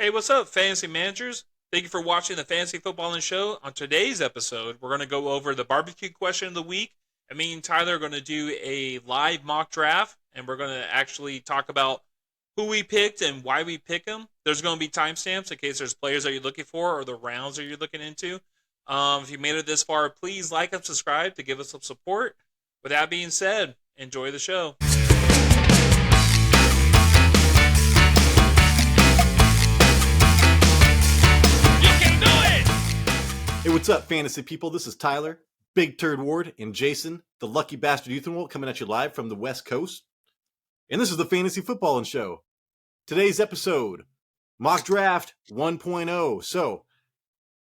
Hey, what's up, fantasy managers? Thank you for watching the Fantasy Football and Show. On today's episode, we're going to go over the barbecue question of the week. And me and Tyler are going to do a live mock draft, and we're going to actually talk about who we picked and why we pick them. There's going to be timestamps in case there's players that you're looking for or the rounds that you're looking into. If you made it this far, please like and subscribe to give us some support. With that being said, enjoy the show. You can do it! Hey, what's up, fantasy people? This is Tyler, Big Turd Ward, and Jason, the lucky bastard Youth coming at you live from the West Coast. And this is the Fantasy Football and Show. Today's episode, Mock Draft 1.0. So,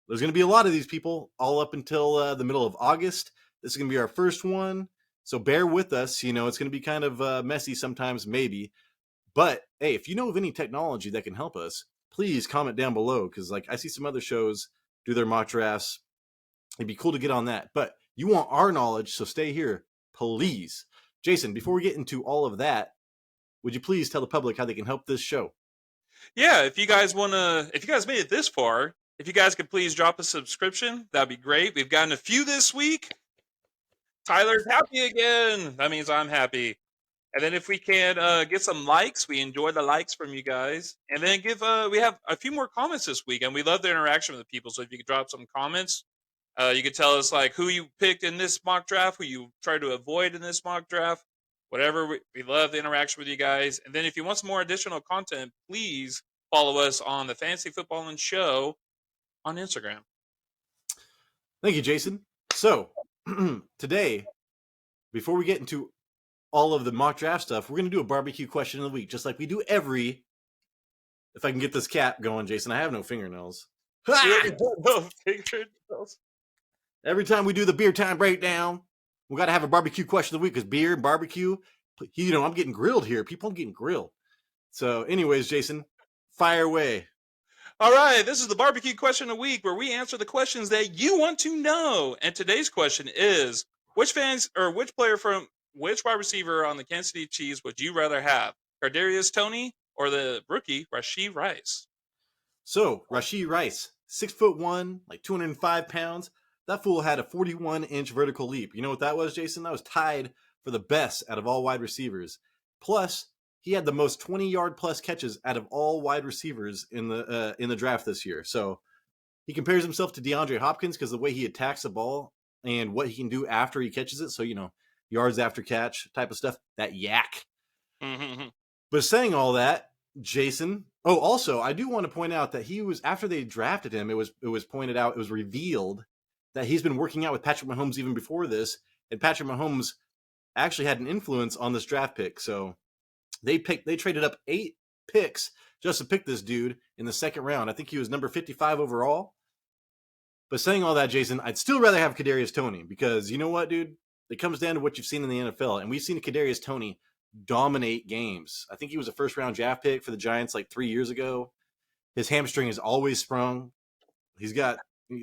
there's going to be a lot of these people all up until the middle of August. This is going to be our first one. So, bear with us. You know, it's going to be kind of messy sometimes, maybe. But, hey, if you know of any technology that can help us, please comment down below. Because, like, I see some other shows do their mock drafts. It'd be cool to get on that. But you want our knowledge, so stay here, please. Jason, before we get into all of that, would you please tell the public how they can help this show? Yeah, if you guys made it this far, if you guys could please drop a subscription, that'd be great. We've gotten a few this week. Tyler's happy again. That means I'm happy. And then if we can get some likes, we enjoy the likes from you guys. And then we have a few more comments this week, and we love the interaction with the people. So if you could drop some comments, you could tell us like who you picked in this mock draft, who you tried to avoid in this mock draft, whatever. We love the interaction with you guys. And then if you want some more additional content, please follow us on the Fantasy Football and Show on Instagram. Thank you, Jason. So, today, before we get into all of the mock draft stuff, we're going to do a barbecue question of the week, just like we do every. If I can get this cap going, Jason, I have no fingernails. No fingernails. Every time we do the beer time breakdown, we got to have a barbecue question of the week because beer and barbecue, you know, I'm getting grilled here. People are getting grilled. So, anyways, Jason, fire away. All right, this is the barbecue question of the week where we answer the questions that you want to know. And today's question is: which wide receiver on the Kansas City Chiefs would you rather have, Kadarius Toney or the rookie Rashee Rice? So, Rasheed Rice, 6'1", like 205 pounds. That fool had a 41-inch vertical leap. You know what that was, Jason? That was tied for the best out of all wide receivers. Plus, he had the most 20-yard plus catches out of all wide receivers in the draft this year. So he compares himself to DeAndre Hopkins because the way he attacks the ball and what he can do after he catches it. So, you know, yards after catch type of stuff. That yak. But saying all that, Jason. Oh, also, I do want to point out that he was after they drafted him. It was pointed out. It was revealed that he's been working out with Patrick Mahomes even before this, and Patrick Mahomes actually had an influence on this draft pick. So they traded up 8 picks just to pick this dude in the second round. I think he was number 55 overall. But saying all that, Jason, I'd still rather have Kadarius Toney because you know what, dude? It comes down to what you've seen in the NFL, and we've seen Kadarius Toney dominate games. I think he was a first round draft pick for the Giants like 3 years ago. His hamstring is always sprung. He's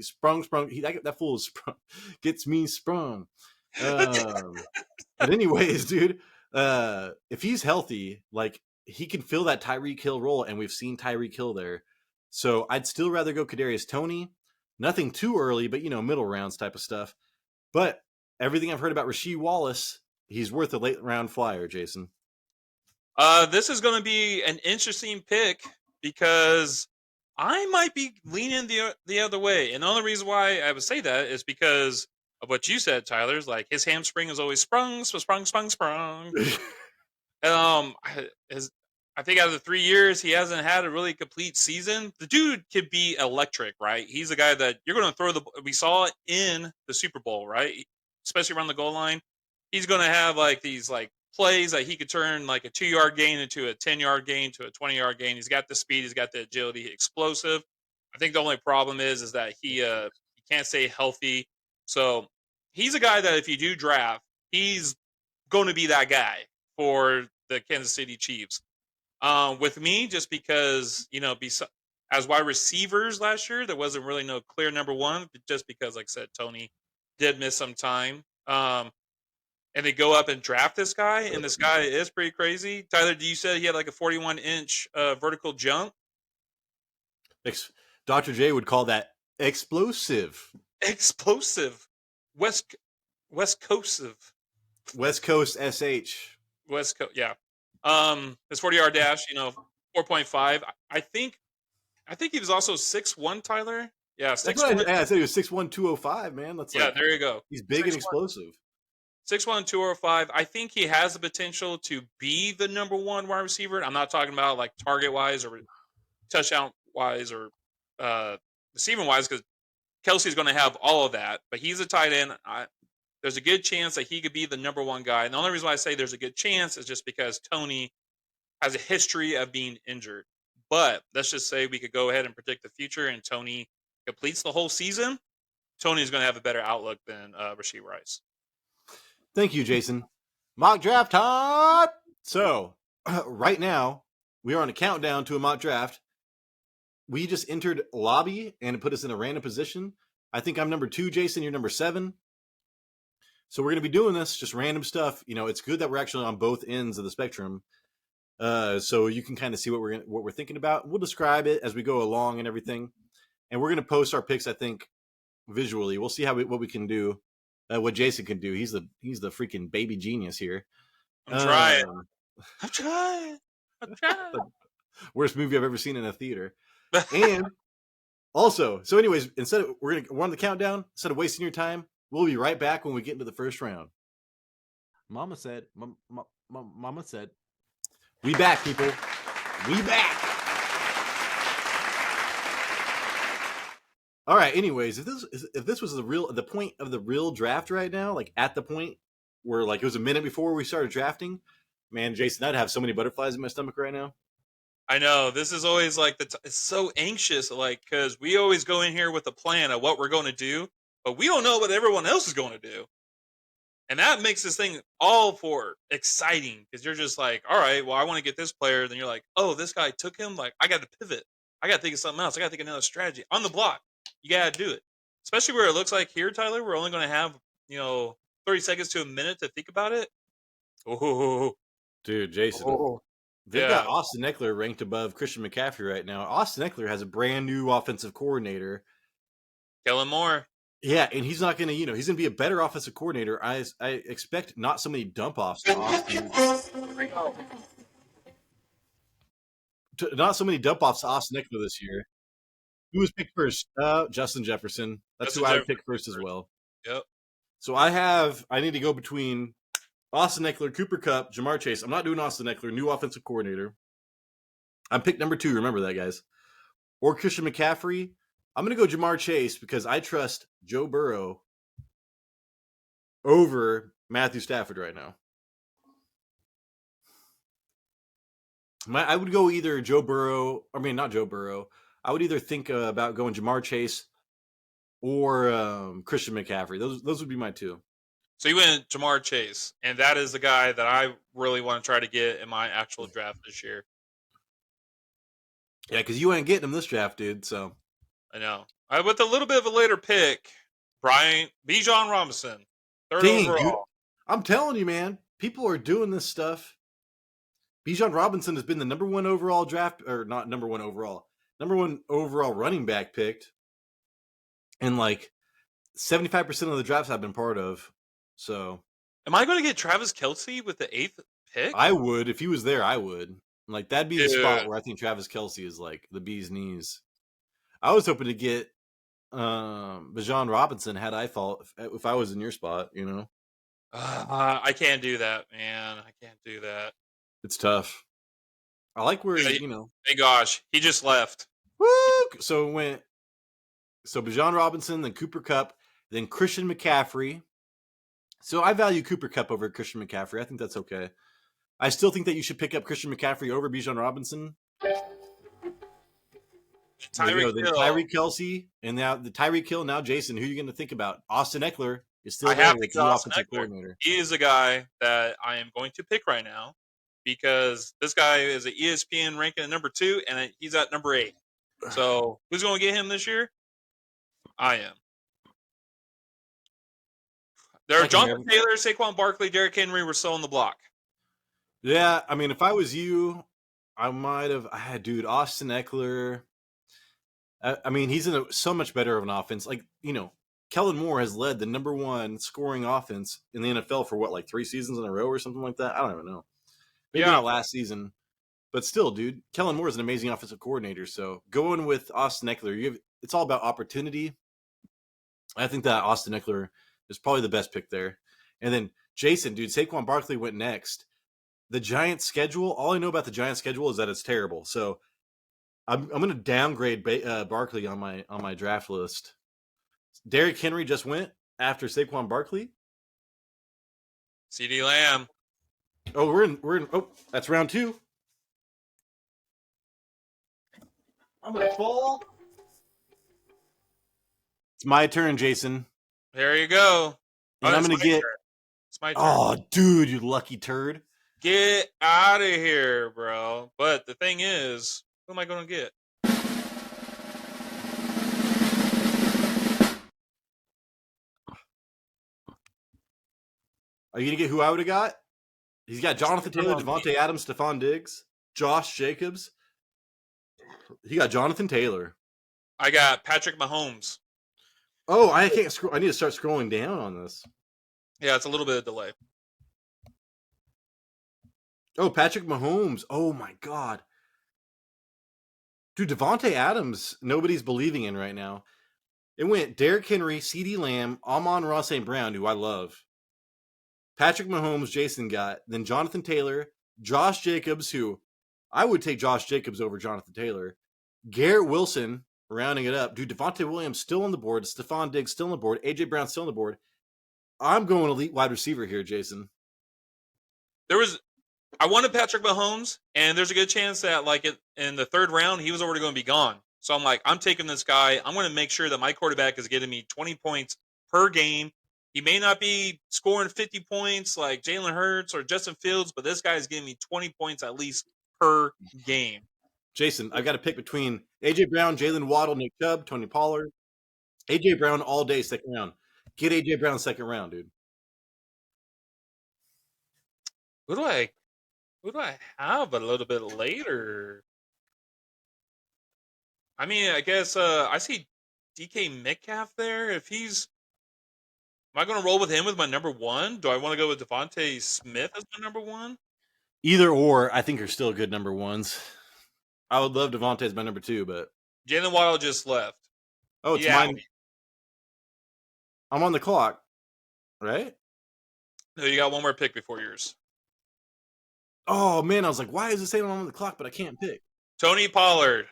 sprung. That fool is sprung. Gets me sprung. But anyways, dude, if he's healthy, like he can fill that Tyreek Hill role, and we've seen Tyreek Hill there. So I'd still rather go Kadarius Toney. Nothing too early, but you know, middle rounds type of stuff. But everything I've heard about Rasheed Wallace, he's worth a late round flyer, Jason. This is going to be an interesting pick because I might be leaning the other way, and the only reason why I would say that is because of what you said, Tyler's like his hamstring is always sprung. Um, his, I think out of the 3 years, he hasn't had a really complete season. The dude could be electric, right? He's a guy that you're going to throw the. We saw it in the Super Bowl, right? Especially around the goal line. He's going to have like these like plays that he could turn like a 2-yard gain into a 10-yard gain to a 20-yard gain. He's got the speed, he's got the agility, explosive. I think the only problem is that he can't stay healthy. So he's a guy that if you do draft, he's going to be that guy for the Kansas City Chiefs. With me, just because, you know, as wide receivers last year, there wasn't really no clear number one, just because, like I said, Toney did miss some time. And they go up and draft this guy, and this guy is pretty crazy. Tyler, you said he had like a 41-inch vertical jump? Dr. J would call that explosive. Explosive. West Coastive. West Coast SH. West Coast, yeah. His 40-yard dash, 4.5. I think he was also 6'1", Tyler. Yeah, That's 6'1". what I said. He was 6'1", 205, man. That's Yeah, like, there you go. he's big and explosive. 6'1", 205. I think he has the potential to be the number one wide receiver. I'm not talking about like target wise or touchdown wise or receiving wise, because Kelsey's going to have all of that. But he's a tight end. There's a good chance that he could be the number one guy. And the only reason why I say there's a good chance is just because Tony has a history of being injured. But let's just say we could go ahead and predict the future, and Tony completes the whole season. Tony's going to have a better outlook than Rasheed Rice. Thank you, Jason. Mock draft time. So, right now, we are on a countdown to a mock draft. We just entered lobby, and it put us in a random position. I think I'm number 2, Jason. You're number 7. So we're going to be doing this, just random stuff. It's good that we're actually on both ends of the spectrum. So you can kind of see what we're thinking about. We'll describe it as we go along and everything. And we're going to post our picks, I think, visually. We'll see what we can do. What Jason can do. He's the freaking baby genius here. I'm trying. I'm trying. Worst movie I've ever seen in a theater. And also, so anyways, we're on the countdown. Instead of wasting your time, we'll be right back when we get into the first round. Mama said, Mama said, we back, people. We back. All right. Anyways, if this was the point of the real draft right now, like at the point where like it was a minute before we started drafting, man, Jason, I'd have so many butterflies in my stomach right now. I know, this is always like it's so anxious, like, because we always go in here with a plan of what we're going to do, but we don't know what everyone else is going to do, and that makes this thing all for exciting, because you're just like, all right, well, I want to get this player, then you're like, oh, this guy took him, like, I got to pivot, I got to think of something else, I got to think of another strategy on the block. You got to do it, especially where it looks like here, Tyler, we're only going to have 30 seconds to a minute to think about it. Oh, dude, Jason. Oh. They've got Austin Ekeler ranked above Christian McCaffrey right now. Austin Ekeler has a brand new offensive coordinator. Kellen Moore. Yeah, and he's not going to, he's going to be a better offensive coordinator. I expect not so many dump-offs to Austin. Not so many dump-offs to Austin Ekeler this year. Who was picked first? Justin Jefferson. That's who I would pick first as well. Yep. So I need to go between Austin Ekeler, Cooper Kupp, Jamar Chase. I'm not doing Austin Ekeler, new offensive coordinator. I'm picked number 2. Remember that, guys. Or Christian McCaffrey. I'm going to go Jamar Chase because I trust Joe Burrow over Matthew Stafford right now. I would go either Joe Burrow. I mean, not Joe Burrow. I would either think about going Jamar Chase or Christian McCaffrey. Those would be my 2. So you went Jamar Chase, and that is the guy that I really want to try to get in my actual draft this year. Yeah, because you ain't getting him this draft, dude. So I know. With a little bit of a later pick, Bijan Robinson, 3rd overall. Dude, I'm telling you, man, people are doing this stuff. Bijan Robinson has been the number 1 overall draft, or not number 1 overall, number 1 overall running back picked, and like 75% of the drafts I've been part of. So, am I going to get Travis Kelce with the 8th pick? I would. If he was there, I would. Like, that'd be the spot where I think Travis Kelce is like the bee's knees. I was hoping to get Bijan Robinson had I thought if I was in your spot, I can't do that, man. I can't do that. It's tough. I like where Thank gosh, he just left. Woo! So Bijan Robinson, then Cooper Kupp, then Christian McCaffrey. So I value Cooper Kupp over Christian McCaffrey. I think that's okay. I still think that you should pick up Christian McCaffrey over Bijan Robinson. Tyreek Kelce, and now the Tyreek Hill. Now Jason, who are you going to think about? Austin Ekeler is still there with the offensive coordinator. He is a guy that I am going to pick right now because this guy is an ESPN ranking at number 2, and he's at number 8. So who's going to get him this year? I am. There are Jonathan Taylor, Saquon Barkley, Derrick Henry were still on the block. Yeah, I mean, if I was you, I might have. Dude, Austin Ekeler. I mean, he's in so much better of an offense. Like, Kellen Moore has led the number one scoring offense in the NFL for what, like 3 seasons in a row or something like that? I don't even know. Maybe Yeah. not last season, but still, dude, Kellen Moore is an amazing offensive coordinator. So going with Austin Ekeler, it's all about opportunity. I think that Austin Ekeler is probably the best pick there. And then Jason, dude, Saquon Barkley went next. The Giants' schedule, all I know about the Giants' schedule is that it's terrible. So I'm going to downgrade Barkley on my draft list. Derrick Henry just went after Saquon Barkley. CeeDee Lamb. Oh, we're in. Oh, that's round 2. I'm gonna fall. It's my turn, Jason. There you go. And I'm it's gonna my get. turn. It's my turn. Oh, dude, you lucky turd. Get out of here, bro. But the thing is, who am I going to get? Are you gonna get who I would have got? He's got Jonathan Taylor, Devontae Adams, Stephon Diggs, Josh Jacobs. He got Jonathan Taylor. I got Patrick Mahomes. Oh, I can't scroll. I need to start scrolling down on this. Yeah, it's a little bit of delay. Oh, Patrick Mahomes. Oh my God. Dude, Devontae Adams, nobody's believing in right now. It went Derrick Henry, CeeDee Lamb, Amon-Ra St. Brown, who I love. Patrick Mahomes, Jason got. Then Jonathan Taylor, Josh Jacobs, who I would take Josh Jacobs over Jonathan Taylor. Garrett Wilson, rounding it up. Dude, Devontae Williams still on the board. Stephon Diggs still on the board. A.J. Brown still on the board. I'm going elite wide receiver here, Jason. I wanted Patrick Mahomes, and there's a good chance that like in the 3rd round, he was already going to be gone. So I'm like, I'm taking this guy. I'm going to make sure that my quarterback is getting me 20 points per game. He may not be scoring 50 points like Jalen Hurts or Justin Fields, but this guy is getting me 20 points at least per game. Jason, I've got to pick between A.J. Brown, Jalen Waddle, Nick Chubb, Tony Pollard. A.J. Brown all day, second round. Get A.J. Brown second round, dude. Who do I have a little bit later? I mean, I guess I see DK Metcalf there. Am I going to roll with him with my number 1? Do I want to go with Devontae Smith as my number 1? Either or, I think are still good number ones. I would love Devontae as my number 2, but Jalen Waddle just left. oh, it's mine. I'm on the clock, right? No, you got one more pick before yours. Oh man, I was like, why is it saying I'm on the clock, but I can't pick? Tony Pollard.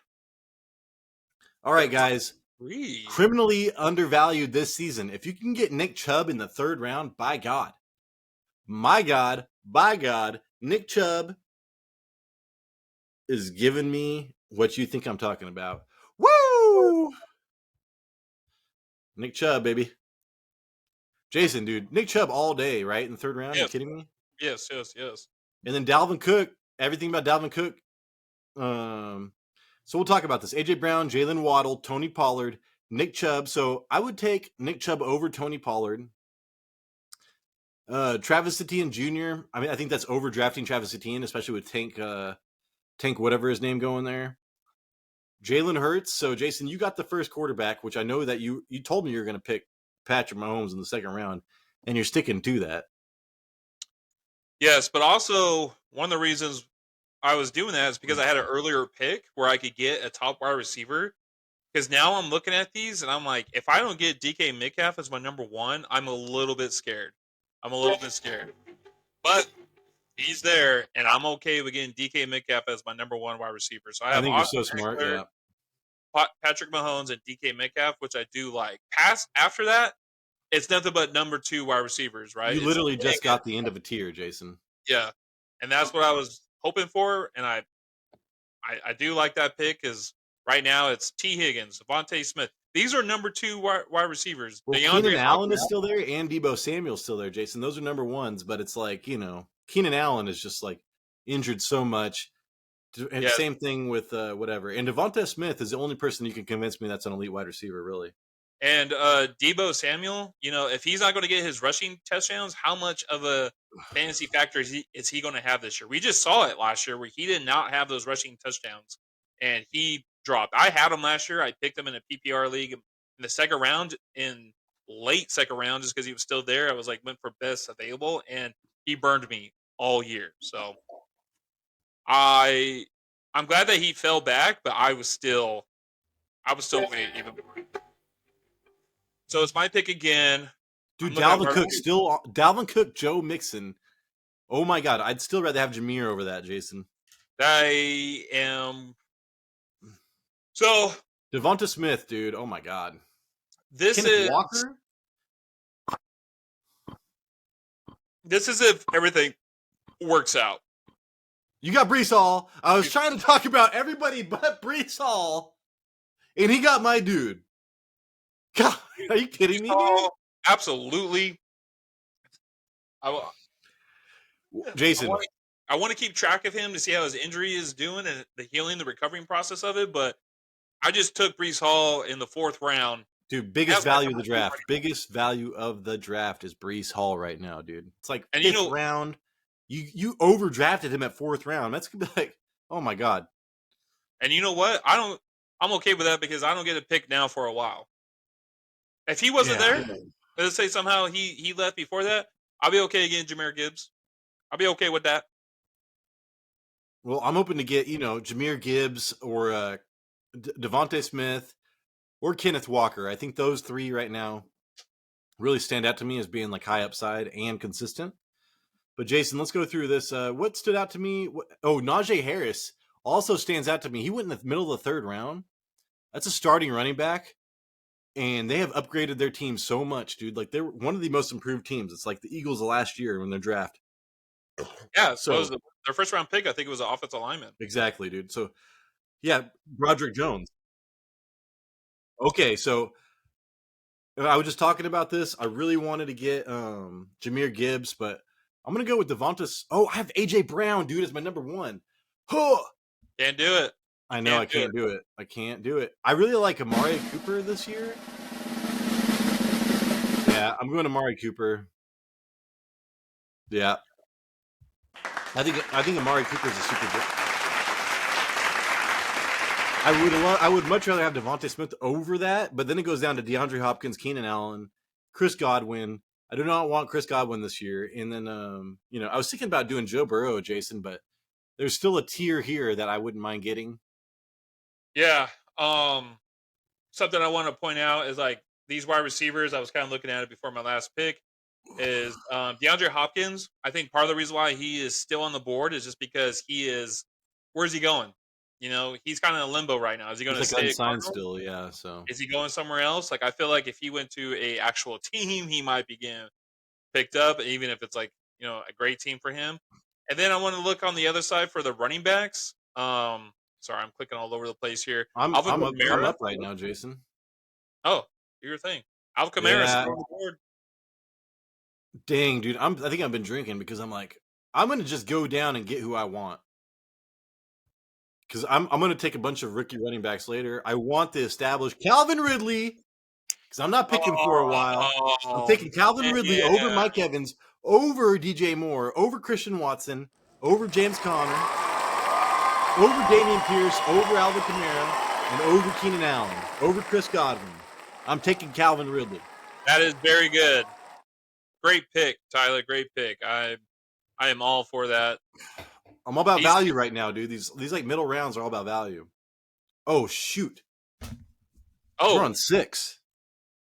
All right, guys. 3. Criminally undervalued this season. If you can get Nick Chubb in the 3rd round, by God, my God, by God, Nick Chubb is giving me what you think I'm talking about. Woo! Nick Chubb, baby. Jason, dude, Nick Chubb all day, right? In the 3rd round? Yes. Are you kidding me? Yes. And then Dalvin Cook, everything about Dalvin Cook. So we'll talk about this. A.J. Brown, Jalen Waddle, Tony Pollard, Nick Chubb. So I would take Nick Chubb over Tony Pollard. Travis Etienne Jr. I mean, I think that's overdrafting Travis Etienne, especially with Tank, whatever his name going there. Jalen Hurts. So Jason, you got the first quarterback, which I know that you told me you were going to pick Patrick Mahomes in the 2nd round, and you're sticking to that. Yes, but also one of the reasons I was doing that is because I had an earlier pick where I could get a top wide receiver. Because now I'm looking at these and I'm like, if I don't get DK Metcalf as my number 1, I'm a little bit scared. But he's there, and I'm okay with getting DK Metcalf as my number 1 wide receiver. So I think Austin you're so smart. Ekeler, Yeah. Patrick Mahomes, and DK Metcalf, which I do like. After that, it's nothing but number 2 wide receivers, right? You literally just got the end of a tier, Jason. Yeah, and that's what I was hoping for, and I do like that pick because right now it's T. Higgins, Devontae Smith. These are number 2 wide receivers. Well, Keenan Allen is still there, and Deebo Samuel's still there, Jason. Those are number 1s, but it's like, Keenan Allen is just like injured so much. And Yes. same thing with whatever. And Devontae Smith is the only person you can convince me that's an elite wide receiver, really. And Deebo Samuel, if he's not going to get his rushing touchdowns, how much of a fantasy factor is he going to have this year? We just saw it last year where he did not have those rushing touchdowns, and he dropped. I had him last year. I picked him in a PPR league in the second round, in late second round, just because he was still there. I was like, went for best available, and he burned me all year. So I'm glad that he fell back, but I was still way even. So it's my pick again. Dude, Dalvin Cook, Joe Mixon. Oh my God, I'd still rather have Jameer over that, Jason. I am. So Devonta Smith, dude. Oh my God. This is Walker. This is if everything works out. You got Breece Hall. I was trying to talk about everybody but Breece Hall, and he got my dude. God, are you kidding me? Absolutely. Jason, I want to keep track of him to see how his injury is doing and the healing, the recovering process of it. But I just took Breece Hall in the 4th round. Dude, biggest value of the draft. Biggest value of the draft is Breece Hall right now, dude. It's like 5th round. You overdrafted him at 4th round. That's gonna be like, oh my God. And you know what? I'm okay with that because I don't get a pick now for a while. If he wasn't there, let's say somehow he left before that, I'll be okay getting Jahmyr Gibbs. I'll be okay with that. Well, I'm hoping to get, Jahmyr Gibbs or Devonta Smith or Kenneth Walker. I think those 3 right now really stand out to me as being like high upside and consistent. But Jason, let's go through this. What stood out to me? Najee Harris also stands out to me. He went in the middle of the 3rd round. That's a starting running back. And they have upgraded their team so much, dude. Like, they're one of the most improved teams. It's like the Eagles of last year when they're draft. Yeah, so their 1st round pick, I think it was an offensive lineman. Exactly, dude. So, yeah, Broderick Jones. Okay, so I was just talking about this. I really wanted to get Jahmyr Gibbs, but I'm going to go with Devonta. Oh, I have A.J. Brown, dude, as my number 1. Huh. Can't do it. I know I can't do it. I can't do it. I really like Amari Cooper this year. Yeah, I'm going to Amari Cooper. Yeah. I think Amari Cooper is a super good. I would much rather have Devonta Smith over that, but then it goes down to DeAndre Hopkins, Keenan Allen, Chris Godwin. I do not want Chris Godwin this year. And then I was thinking about doing Joe Burrow, Jason, but there's still a tier here that I wouldn't mind getting. Yeah. Something I want to point out is like these wide receivers, I was kind of looking at it before my last pick, is DeAndre Hopkins. I think part of the reason why he is still on the board is just because where's he going? He's kind of in limbo right now. Is he going to stay unsigned still? Yeah. So is he going somewhere else? Like, I feel like if he went to a actual team, he might be getting picked up, even if it's like, a great team for him. And then I want to look on the other side for the running backs. Sorry, I'm clicking all over the place here. I'm up right now, Jason. Oh, do your thing. Alvin Kamara is on the board. Dang, dude. I think I've been drinking because I'm like, I'm going to just go down and get who I want. Because I'm going to take a bunch of rookie running backs later. I want the established Calvin Ridley because I'm not picking for a while. I'm taking Calvin Ridley over Mike Evans, over DJ Moore, over Christian Watson, over James Conner, over Dameon Pierce, over Alvin Kamara, and over Keenan Allen, over Chris Godwin. I'm taking Calvin Ridley. That is very good. Great pick, Tyler. Great pick. I am all for that. I'm all about value right now, dude. These like middle rounds are all about value. Oh shoot! We're on 6.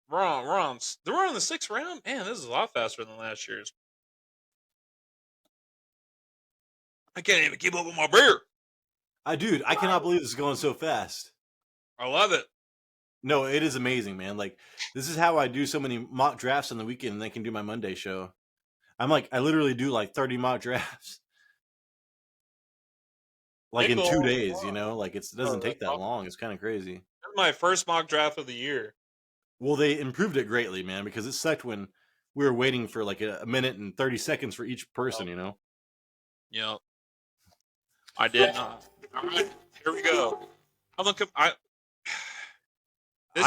We're on the 6th round. Man, this is a lot faster than last year's. I can't even keep up with my beer. Dude, I cannot believe this is going so fast. I love it. No, it is amazing, man. Like, this is how I do so many mock drafts on the weekend, and then I can do my Monday show. I literally do like 30 mock drafts. Like in 2 days, like it doesn't take that long. It's kind of crazy. That's my first mock draft of the year. Well, they improved it greatly, man, because it sucked when we were waiting for like a minute and 30 seconds for each person, Yeah. I did not. All right, here we go. This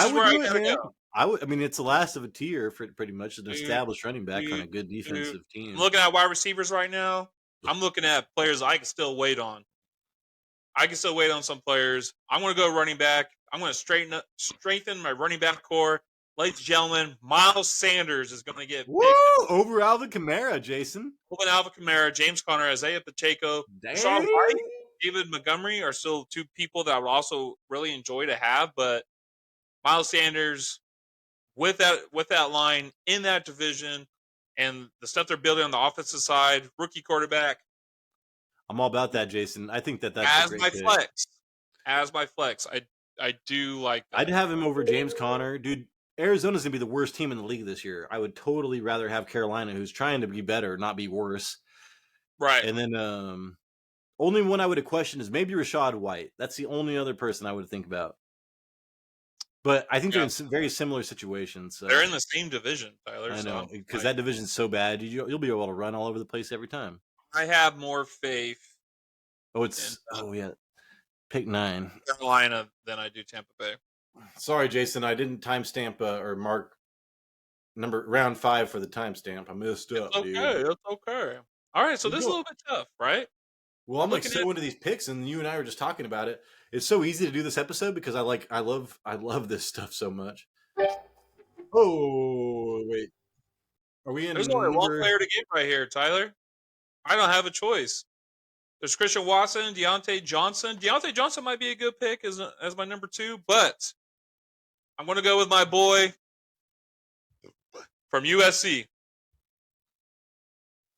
is where I gotta go. I mean, it's the last of a tier for pretty much an established running back on a good defensive team. I'm looking at wide receivers right now. I'm looking at players I can still wait on. I can still wait on some players. I'm going to go running back. I'm going to strengthen my running back core. Ladies and gentlemen, Miles Sanders is going to get Woo! picked. Over Alvin Kamara, Jason. Alvin Kamara, James Conner, Isaiah Pacheco, Rachaad Dang. White, David Montgomery are still two people that I would also really enjoy to have. But Miles Sanders with that line in that division and the stuff they're building on the offensive side, rookie quarterback. I'm all about that, Jason. I think that's as a great my pick. flex. As my flex, I do like that. I'd have him over James Conner, dude. Arizona's gonna be the worst team in the league this year. I would totally rather have Carolina, who's trying to be better, not be worse. Right. And then only one I would have questioned is maybe Rachaad White. That's the only other person I would think about. But I think they're in some very similar situations. So. They're in the same division, Tyler. I know, because that division's so bad. You'll be able to run all over the place every time. I have more faith. Yeah. Pick 9. Carolina than I do Tampa Bay. Sorry, Jason. I didn't timestamp or mark round 5 for the timestamp. I messed up, dude. It's okay. All right, so this is a little bit tough, right? Well, I'm like so into these picks, and you and I were just talking about it. It's so easy to do this episode because I love this stuff so much. Oh wait, are we in? There's only one player to get right here, Tyler. I don't have a choice. There's Christian Watson, Deontay Johnson. Deontay Johnson might be a good pick as my number 2, but I'm going to go with my boy from USC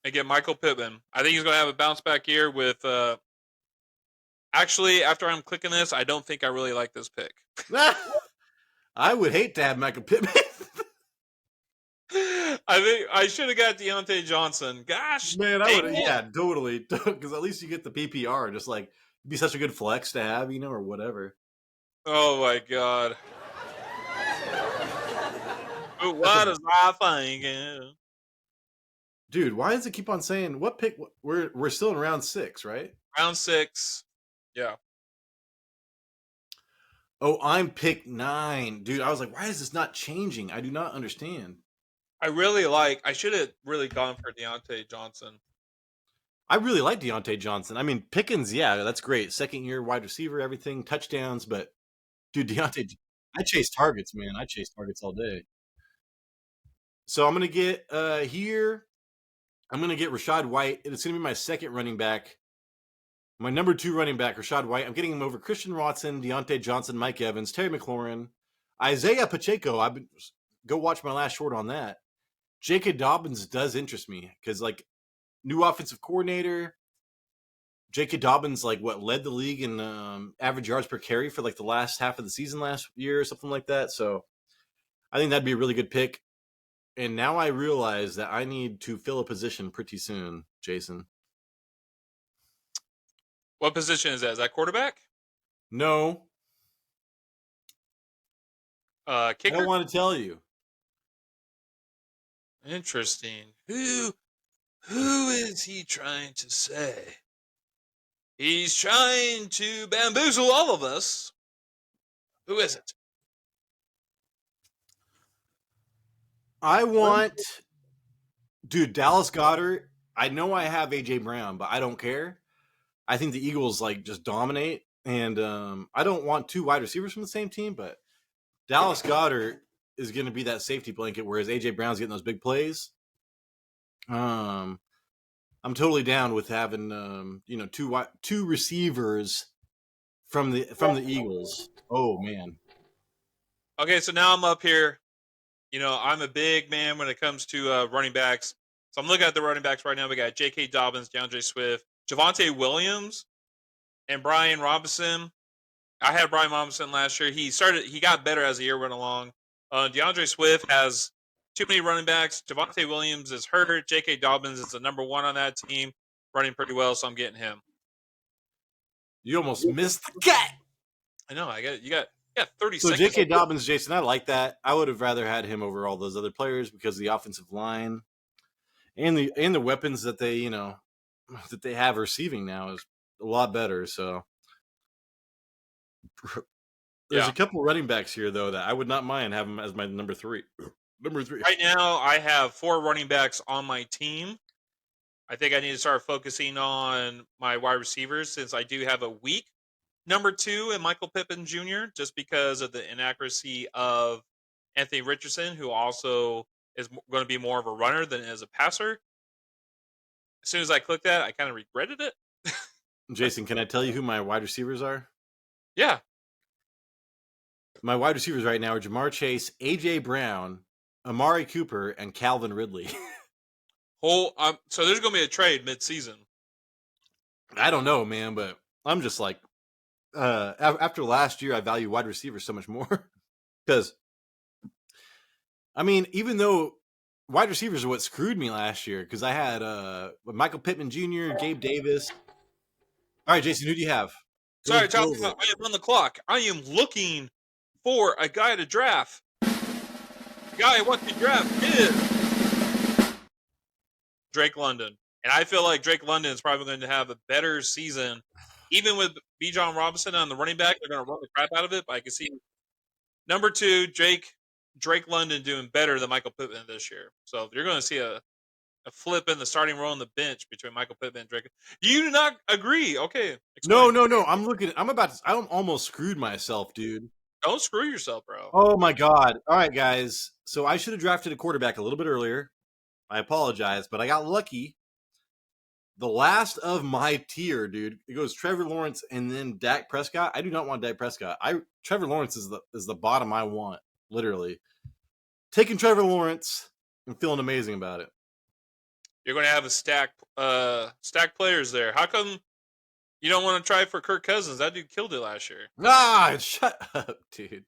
and get Michael Pittman. I think he's going to have a bounce back year with. Actually, after I'm clicking this, I don't think I really like this pick. I would hate to have Michael Pittman. I think I should have got Deontay Johnson. Gosh, man, I would. Yeah, totally. Because at least you get the PPR. Just like it'd be such a good flex to have, or whatever. Oh my god. What is I thinking? Dude, why does it keep on saying what pick? We're still in round 6, right? Round 6. Yeah. Oh, I'm pick 9. Dude, I was like, why is this not changing? I do not understand. I should have really gone for Deontay Johnson. I really like Deontay Johnson. I mean, Pickens, yeah, that's great. Second year wide receiver, everything, touchdowns, but dude, Deontay, I chase targets, man. I chase targets all day. So I'm going to get here. I'm going to get Rachaad White. It's going to be my second running back. My number 2 running back, Rachaad White. I'm getting him over Christian Watson, Deontay Johnson, Mike Evans, Terry McLaurin, Isaiah Pacheco. Go watch my last short on that. J.K. Dobbins does interest me because, like, new offensive coordinator. J.K. Dobbins, led the league in average yards per carry for, the last half of the season last year or something like that. So I think that'd be a really good pick. And now I realize that I need to fill a position pretty soon, Jason. What position is that? Is that quarterback? No. Kicker? I don't want to tell you. Interesting. Who is he trying to say? He's trying to bamboozle all of us. Who is it? I want, dude, Dallas Goedert. I know I have AJ Brown, but I don't care. I think the Eagles just dominate, and I don't want 2 wide receivers from the same team, but Dallas Goedert is going to be that safety blanket, whereas AJ Brown's getting those big plays. I'm totally down with having 2 receivers from the Eagles. Oh man. Okay, so now I'm up here. I'm a big man when it comes to running backs. So I'm looking at the running backs right now. We got J.K. Dobbins, DeAndre Swift, Javonte Williams, and Brian Robinson. I had Brian Robinson last year. He got better as the year went along. DeAndre Swift has too many running backs. Javonte Williams is hurt. J.K. Dobbins is the number 1 on that team, running pretty well, so I'm getting him. You almost missed the cut. I know. You got 30 so seconds. So J.K. Dobbins, Jason, I like that. I would have rather had him over all those other players because of the offensive line and the weapons that they that they have receiving now is a lot better. So there's a couple running backs here though that I would not mind having as my number 3. Number 3. Right now, I have 4 running backs on my team. I think I need to start focusing on my wide receivers since I do have a weak Number 2 and Michael Pittman Jr. just because of the inaccuracy of Anthony Richardson, who also is going to be more of a runner than as a passer. As soon as I clicked that, I kind of regretted it. Jason, can I tell you who my wide receivers are? Yeah. My wide receivers right now are Jamar Chase, A.J. Brown, Amari Cooper, and Calvin Ridley. So there's going to be a trade mid-season. I don't know, man, but I'm just like, after last year, I value wide receivers so much more. Because, I mean, even though wide receivers are what screwed me last year, because I had Michael Pittman Jr., Gabe Davis. All right, Jason, who do you have? Sorry, Tom, I am on the clock. I am looking for a guy to draft. The guy I want to draft is Drake London. And I feel like Drake London is probably going to have a better season. Even with Bijan Robinson on the running back, they're going to run the crap out of it. But I can see number 2, Drake London doing better than Michael Pittman this year. So you're going to see a flip in the starting role on the bench between Michael Pittman and Drake. You do not agree? Okay. Explain. No. I'm almost screwed myself, dude. Don't screw yourself, bro. Oh my God. All right, guys. So I should have drafted a quarterback a little bit earlier. I apologize, but I got lucky. The last of my tier, dude, it goes Trevor Lawrence and then Dak Prescott. I do not want Dak Prescott. Trevor Lawrence is the bottom I want, literally. Taking Trevor Lawrence and feeling amazing about it. You're going to have a stack players there. How come you don't want to try for Kirk Cousins? That dude killed it last year. Shut up, dude.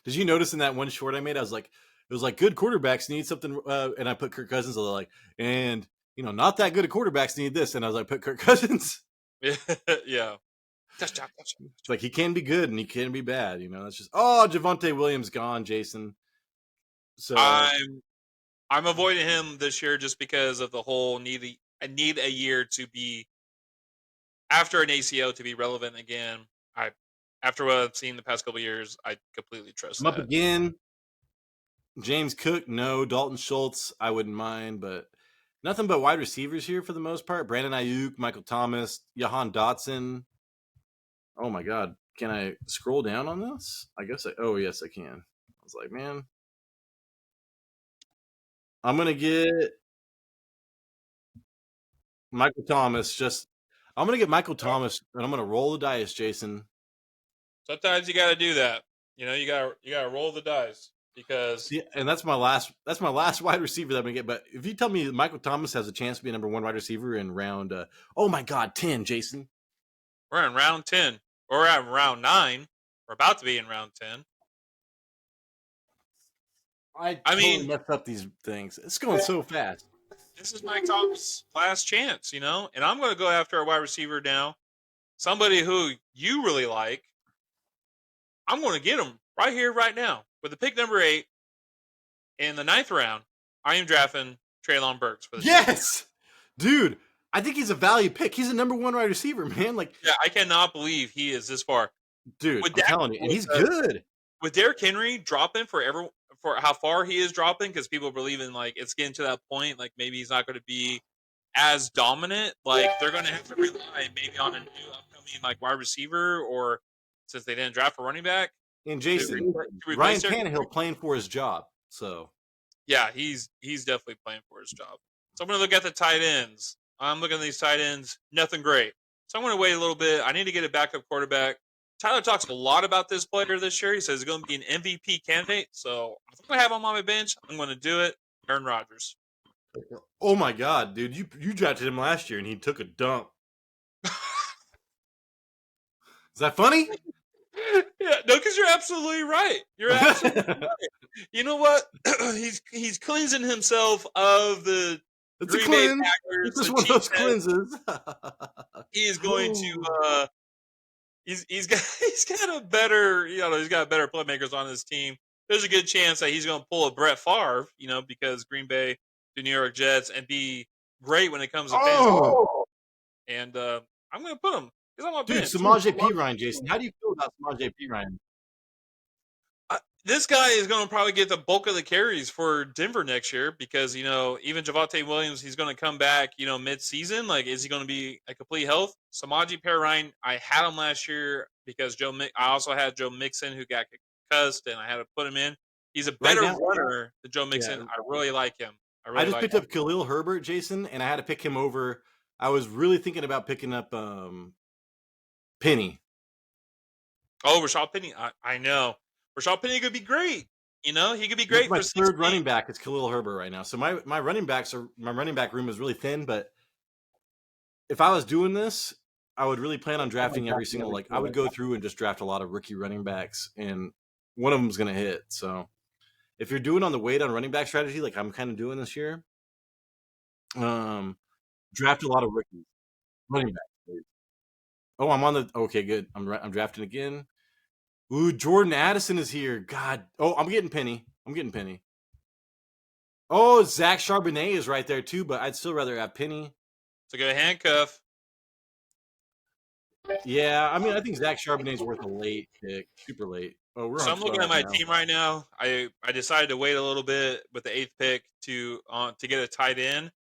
Did you notice in that one short I made? It was like good quarterbacks need something, and I put Kirk Cousins. And not that good at quarterbacks need this, and I was like, put Kirk Cousins. Yeah. Touchdown. It's like he can be good and he can be bad. That's just Javonte Williams gone, Jason. So I'm avoiding him this year just because of the whole I need a year to be after an ACL to be relevant again. After what I've seen the past couple of years, I completely trust that. Up again. James Cook, no. Dalton Schultz, I wouldn't mind, but nothing but wide receivers here for the most part. Brandon Ayuk, Michael Thomas, Jahan Dotson. Oh my God. Can I scroll down on this? Yes, I can. I was like, man. I'm going to get Michael Thomas. I'm going to get Michael Thomas, and I'm going to roll the dice, Jason. Sometimes you got to do that. You got to roll the dice because. Yeah, and that's my last wide receiver that I'm going to get. But if you tell me Michael Thomas has a chance to be a number 1 wide receiver in round, 10, Jason. We're in round 10. We're at round 9. We're about to be in round 10. I mean, messed up these things. It's going so fast. This is Mike Thomas' last chance, and I'm going to go after a wide receiver now. Somebody who you really like. I'm going to get him right here, right now. With the pick number 8 in the 9th round, I am drafting Treylon Burks for the Yes! Dude, I think he's a value pick. He's a number 1 wide receiver, man. Yeah, I cannot believe he is this far. Dude, I'm telling you, and he's good. With Derrick Henry dropping for how far he is dropping, because people believe in it's getting to that point, maybe he's not going to be as dominant. They're going to have to rely maybe on a new upcoming wide receiver, or since they didn't draft a running back. And Jason, Ryan Tannehill playing for his job. So yeah, he's definitely playing for his job. So I'm going to look at the tight ends. I'm looking at these tight ends. Nothing great. So I'm going to wait a little bit. I need to get a backup quarterback. Tyler talks a lot about this player this year. He says he's going to be an MVP candidate. So if I'm going to have him on my bench, I'm going to do it. Aaron Rodgers. Oh my God, dude! You drafted him last year and he took a dump. Is that funny? Yeah, no, because you're absolutely right. You're absolutely right. You know what? he's cleansing himself of the Green Bay Packers. It's just one of those cleanses. He is going to. He's got a better he's got better playmakers on his team. There's a good chance that he's going to pull a Brett Favre, because Green Bay, the New York Jets, and be great when it comes to fantasy. And I'm going to put him. He's on my bench. Samaje Perine, Jason. How do you feel about Samaje Perine? this guy is going to probably get the bulk of the carries for Denver next year because, even Javonte Williams, he's going to come back, mid-season. Like, is he going to be a complete health? Samaje Perine, I had him last year because I also had Joe Mixon who got concussed, and I had to put him in. He's a better runner than Joe Mixon. I really like him. I just picked up Khalil Herbert, Jason, and I had to pick him over. I was really thinking about picking up Penny. Oh, Rashaad Penny. I know. Rashaad Penny could be great. He could be great. My third running back is Khalil Herbert right now. So my running back room is really thin. But if I was doing this, I would really plan on drafting every single. Like I would go through and just draft a lot of rookie running backs, and one of them's going to hit. So if you're doing on the wait on running back strategy, like I'm kind of doing this year, draft a lot of rookies running backs. Oh, I'm on the. Okay, good. I'm drafting again. Ooh, Jordan Addison is here. God. Oh, I'm getting Penny. Oh, Zach Charbonnet is right there too, but I'd still rather have Penny. It's a good handcuff. Yeah, I mean, I think Zach Charbonnet's worth a late pick, super late. Oh, so I'm looking at my team right now. I decided to wait a little bit with the 8th pick to get a tight end.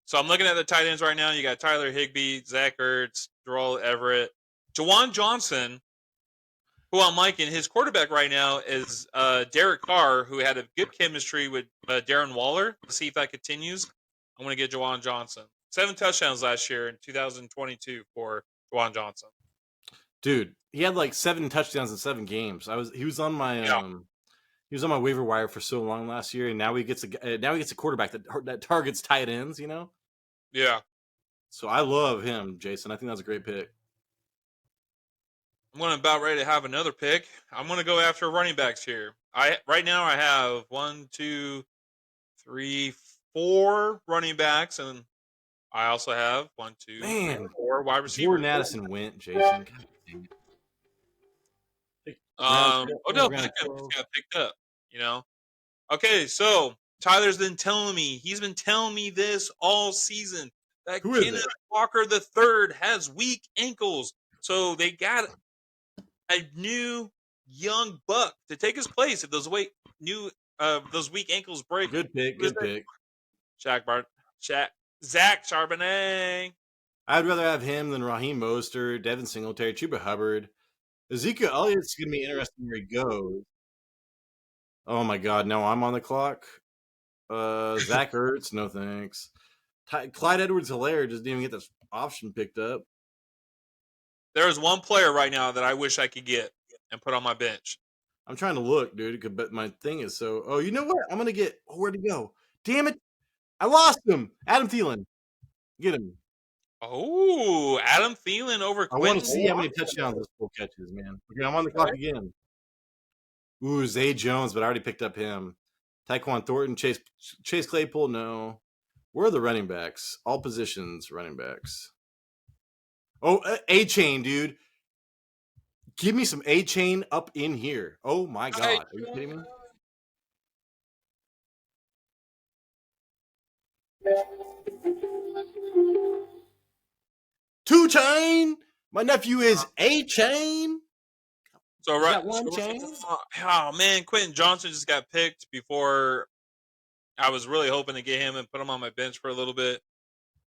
So I'm looking at the tight ends right now. You got Tyler Higbee, Zach Ertz, Darrell Everett, Juwan Johnson, who I'm liking. His quarterback right now is Derek Carr, who had a good chemistry with Darren Waller. Let's see if that continues. I'm going to get Juwan Johnson. 7 touchdowns last year in 2022 for Juwan Johnson. Dude, he had like 7 touchdowns in 7 games. He was on my he was on my waiver wire for so long last year, and now he gets a quarterback that targets tight ends. Yeah. So I love him, Jason. I think that's a great pick. I'm about ready to have another pick. I'm going to go after running backs here. Right now I have 1, 2, 3, 4 running backs, and I also have 1, 2, 3, 4 wide receivers. Jordan Addison went, Jason. Pickens got picked up. Okay, so Tyler's been telling me this all season that Kenneth Walker III has weak ankles. So they got a new young buck to take his place if those weak ankles break. Good pick. Zach Charbonnet. I'd rather have him than Raheem Mostert, Devin Singletary, Chuba Hubbard. Ezekiel Elliott's going to be interesting where he goes. Oh, my God. No, I'm on the clock. Zach Ertz, no thanks. Clyde Edwards-Helaire just didn't even get this option picked up. There is one player right now that I wish I could get and put on my bench. I'm trying to look, dude, but my thing is so... Oh, you know what? I'm going to get... where'd he go? Damn it. I lost him. Adam Thielen. Get him. Oh, Adam Thielen over Quentin. I want to see how many touchdowns this fool catches, man. Okay, I'm on the clock again. Ooh, Zay Jones, but I already picked up him. Tyquan Thornton, Chase Claypool, no. Where are the running backs? All positions running backs. Oh, Achane, dude. Give me some Achane up in here. Oh, my God. Are you kidding me? Two chain. My nephew is Achane. So right, oh man, Quentin Johnson just got picked before. I was really hoping to get him and put him on my bench for a little bit.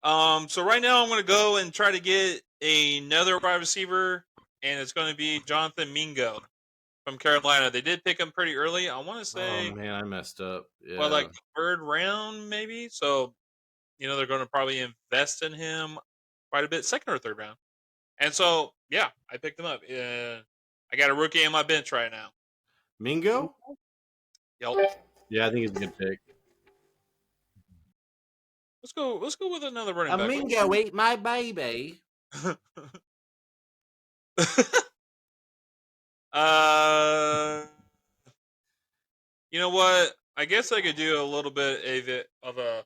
So right now I'm going to go and try to get another wide receiver, and it's going to be Johnathan Mingo from Carolina. They did pick him pretty early. I want to say. Oh man, I messed up. Yeah. Well, like 3rd round maybe. So, they're going to probably invest in him quite a bit, 2nd or 3rd round. And so, yeah, I picked him up. I got a rookie on my bench right now. Mingo? Yep. Yeah, I think he's a good pick. Let's go with another running back. Mingo ate my baby. You know what? I guess I could do a little bit of a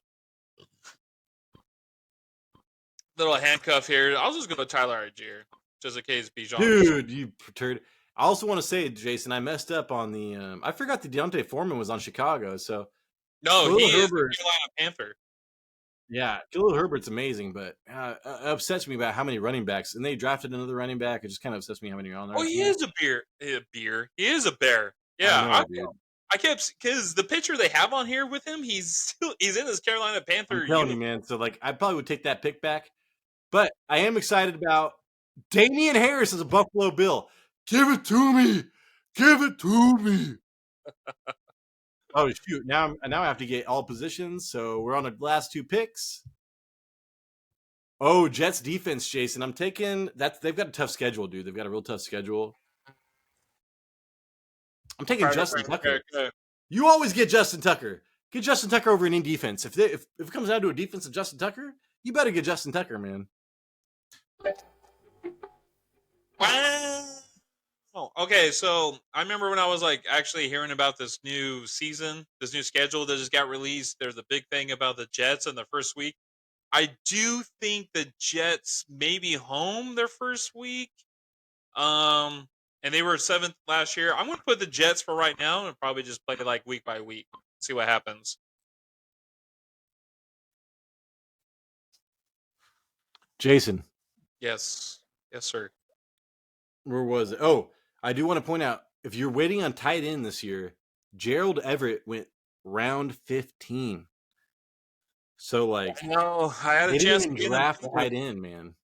little handcuff here. I'll just go with Tyler Allgeier, just in case Bijan. Dude, you perturbed. I also want to say, Jason, I messed up on the. I forgot that Deontay Foreman was on Chicago. So no, he is a Carolina Panther. Yeah, Khalil Herbert's amazing, but it upsets me about how many running backs, and they drafted another running back. It just kind of upsets me how many are on there. Oh, he is a bear. He is a bear. I Yeah, know, dude. I kept because the picture they have on here with him, he's in his Carolina I'm Panther telling you, uniform. man. So like, I probably would take that pick back, but I am excited about Damien Harris as a Buffalo Bill. Give it to me. Give it to me. Oh shoot! Now I have to get all positions. So we're on the last two picks. Oh, Jets defense, Jason. I'm taking that. They've got a tough schedule, dude. They've got a real tough schedule. I'm taking Justin Tucker. Okay. You always get Justin Tucker. Get Justin Tucker over any defense. If it comes down to a defense of Justin Tucker, you better get Justin Tucker, man. Wow. Oh, okay, so I remember when I was like actually hearing about this new season, this new schedule that just got released. There's a big thing about the Jets in the first week. I do think the Jets may be home their first week. And they were 7th last year. I'm going to put the Jets for right now and probably just play like week by week, see what happens. Jason, Yes, sir. where was it? Oh, I do want to point out, if you're waiting on tight end this year, Gerald Everett went round 15. So like, No, I had a they didn't chance to even get him. draft tight end, man.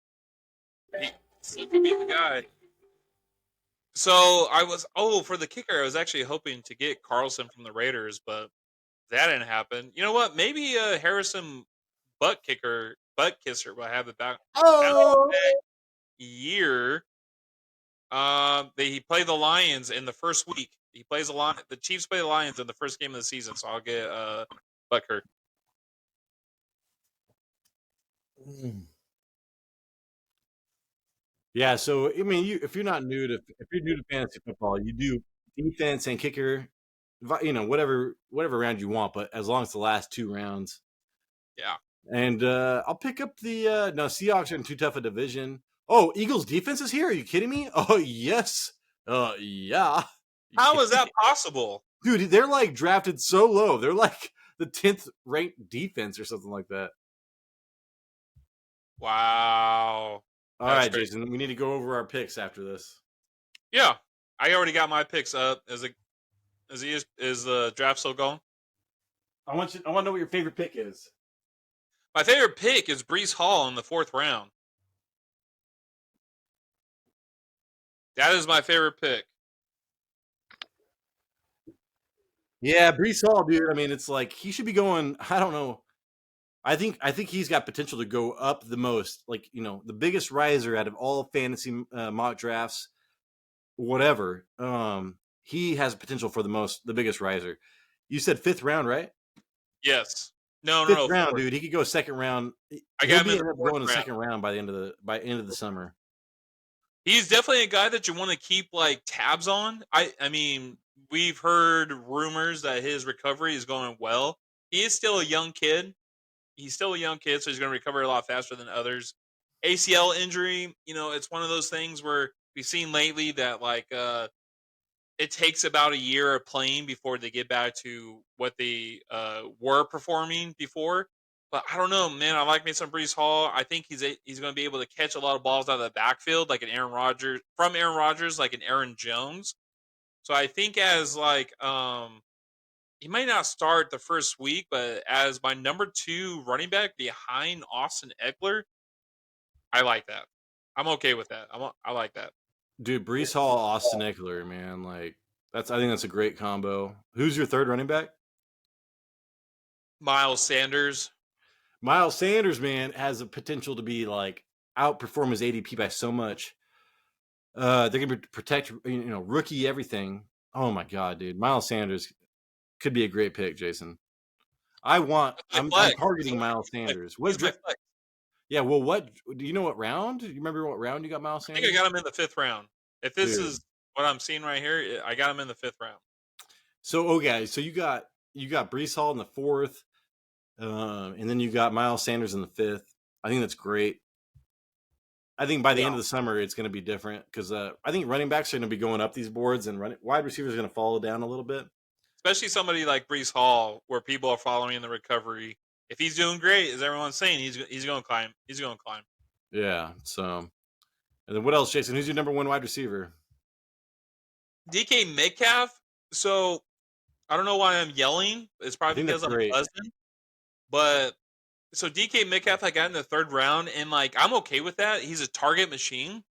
He could be the guy. So I was for the kicker. I was actually hoping to get Carlson from the Raiders, but that didn't happen. You know what? Maybe Harrison butt kisser will have it back Oh, year. He played the Lions in the first week. He plays the Chiefs play the Lions in the first game of the season, so I'll get Butker. yeah. So I mean, if you're new to fantasy football, you do defense and kicker, whatever round you want, but as long as the last two rounds. Yeah. And I'll pick up the no, Seahawks are in too tough a division. Oh, Eagles defense is here. Are you kidding me? Oh yes. Yeah. How is that possible? Dude, they're like drafted so low. They're like the 10th ranked defense or something like that. Wow. All right, Jason, we need to go over our picks after this. Yeah. I already got my picks up. Is the draft still going? I want to know what your favorite pick is. My favorite pick is Breece Hall in the 4th round. That is my favorite pick. Yeah, Breece Hall, dude. I mean, it's like he should be going. I don't know. I think he's got potential to go up the most. Like, the biggest riser out of all fantasy mock drafts, whatever. He has potential for the biggest riser. You said 5th round, right? Yes. No, 5th round, 4th. dude. He could go 2nd round. I got him in He'll the be going in the 4th 2nd round by the end of the summer. He's definitely a guy that you want to keep like tabs on. I mean, we've heard rumors that his recovery is going well. He is still a young kid. He's still a young kid, so he's going to recover a lot faster than others. ACL injury, it's one of those things where we've seen lately that like it takes about a year of playing before they get back to what they were performing before. But I don't know, man. I like me some Breece Hall. I think he's going to be able to catch a lot of balls out of the backfield, like an Aaron Rodgers, like an Aaron Jones. So I think as like he might not start the first week, but as my number 2 running back behind Austin Ekeler, I like that. I'm okay with that. I like that. Dude, Breece Hall, Austin Ekeler, man. Like, I think that's a great combo. Who's your 3rd running back? Miles Sanders. Miles Sanders, man, has the potential to be like outperform his ADP by so much. They're gonna protect, rookie everything. Oh my god, dude, Miles Sanders could be a great pick, Jason. I'm targeting Miles Sanders. He's my flex. Yeah, well, what do you know? What round? Do you remember what round you got Miles Sanders? I think I got him in the 5th round. If this is what I'm seeing right here, I got him in the 5th round. So okay, so you got Breece Hall in the 4th, and then you got Miles Sanders in the 5th. I think that's great. I think by the end of the summer, it's going to be different because I think running backs are going to be going up these boards, and wide receivers are going to follow down a little bit. Especially somebody like Breece Hall, where people are following the recovery. If he's doing great, as everyone's saying, he's going to climb. He's going to climb. Yeah. So, and then what else, Jason? Who's your number 1 wide receiver? DK Metcalf. So I don't know why I'm yelling. It's I probably think that's because I'm great. buzzing. But so DK Metcalf, I got in the third round, and like I'm okay with that. He's a target machine.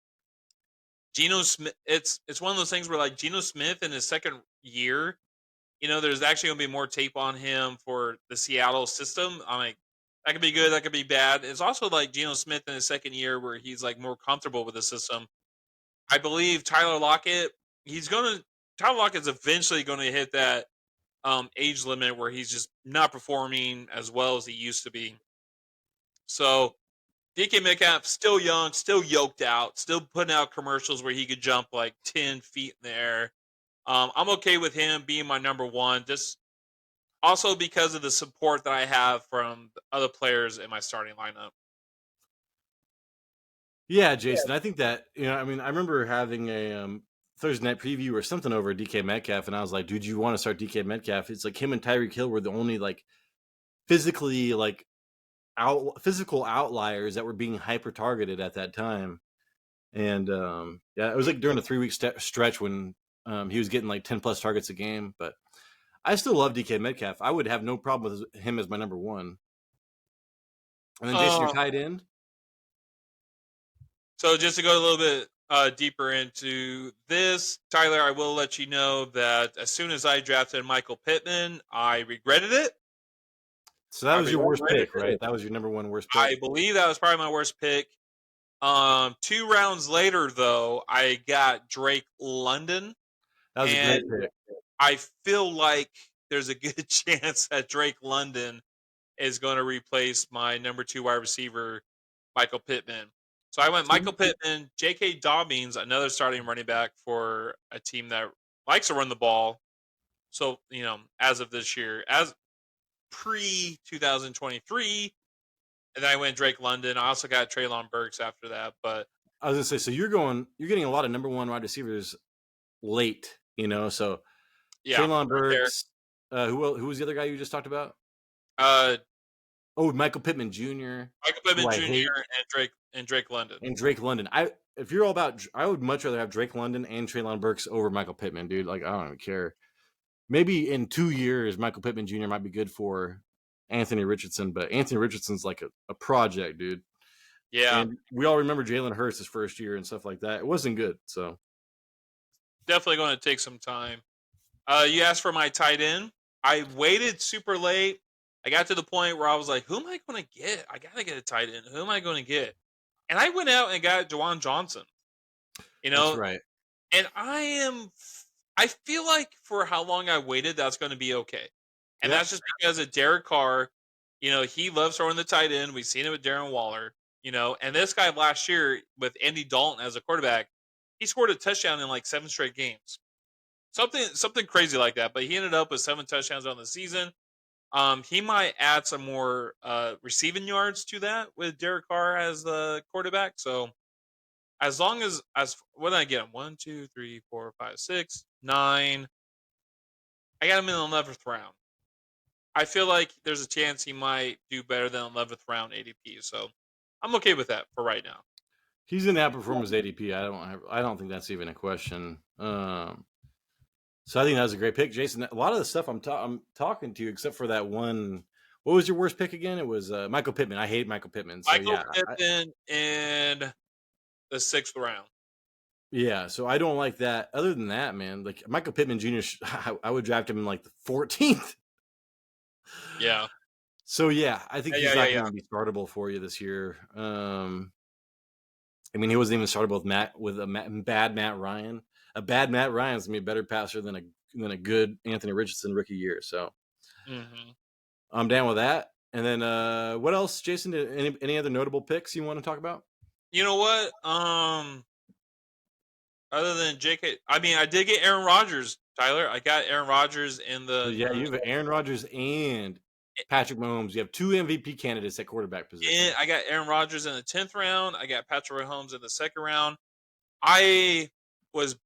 Geno Smith, it's one of those things where like Geno Smith in his second year, there's actually gonna be more tape on him for the Seattle system. I'm like, that could be good, that could be bad. It's also like Geno Smith in his second year where he's like more comfortable with the system. I believe he's gonna Tyler Lockett's eventually gonna hit that age limit where he's just not performing as well as he used to be. So DK Metcalf still young, still yoked out, still putting out commercials where he could jump like 10 feet in the air. I'm okay with him being my number one, just also because of the support that I have from the other players in my starting lineup. Yeah, Jason. I think that I mean, I remember having a Thursday night preview or something over DK Metcalf, and I was like, dude, you want to start DK Metcalf? It's like him and Tyreek Hill were the only like physically like physical outliers that were being hyper targeted at that time. And yeah, it was like during a 3-week stretch when he was getting like 10 plus targets a game. But I still love DK Metcalf. I would have no problem with him as my number one. And then Jason, your Um, tight end. so just to go a little bit deeper into this, Tyler, I will let you know that as soon as I drafted Michael Pittman, I regretted it. So that I was your worst regretted pick, it. right? That was your number one worst pick. I believe that was probably my worst pick. 2 rounds later, though, I got Drake London, That was a and great pick. I feel like there's a good chance that Drake London is going to replace my number 2 wide receiver, Michael Pittman. So I went Michael Pittman, J.K. Dobbins, another starting running back for a team that likes to run the ball. So, as of this year, as pre 2023, and then I went Drake London. I also got Treylon Burks after that, but I was gonna say, so you're getting a lot of number one wide receivers late, So yeah, Treylon right there. Burks, who was the other guy you just talked about? Uh, Oh, Michael Pittman Jr., Michael who Pittman I Jr. hate, and Drake London. and Drake London. If you're all about, I would much rather have Drake London and Treylon Burks over Michael Pittman, dude. Like I don't even care. Maybe in 2 years, Michael Pittman Jr. might be good for Anthony Richardson, but Anthony Richardson's like a project, dude. Yeah, And we all remember Jalen Hurts his first year and stuff like that. It wasn't good. So definitely going to take some time. You asked for my tight end. I waited super late. I got to the point where I was like, who am I going to get? I got to get a tight end. Who am I going to get? And I went out and got Juwan Johnson, you that's know, right. and I feel like for how long I waited, that's going to be okay. And Yeah. that's just because of Derek Carr. He loves throwing the tight end. We've seen it with Darren Waller, and this guy last year with Andy Dalton as a quarterback, he scored a touchdown in like 7 straight games. Something crazy like that. But he ended up with 7 touchdowns on the season. He might add some more receiving yards to that with Derek Carr as the quarterback. So as long as what did I get him? 1, 2, 3, 4, 5, 6, 9. I got him in the 11th round. I feel like there's a chance he might do better than 11th round ADP. So I'm okay with that for right now. He's going to outperform his ADP. I don't think that's even a question. So I think that was a great pick, Jason. A lot of the stuff I'm talking to you, except for that one. What was your worst pick again? It was Michael Pittman. I hate Michael Pittman. So Michael yeah, Pittman in the 6th round. yeah. So I don't like that. Other than that, man, like Michael Pittman Jr. I would draft him in like the 14th. Yeah. So yeah, I think he's not Yeah. going to be startable for you this year. I mean, he wasn't even startable with bad Matt Ryan. A bad Matt Ryan's gonna be a better passer than a good Anthony Richardson rookie year. So Mm-hmm. I'm down with that. And then what else, Jason? Any other notable picks you want to talk about? You know what? Other than JK, I mean, I did get Aaron Rodgers, Tyler. I got Aaron Rodgers in So the. yeah, you have Aaron Rodgers and Patrick Mahomes. You have 2 MVP candidates at quarterback position. I got Aaron Rodgers in the 10th round. I got Patrick Mahomes in the 2nd round. I was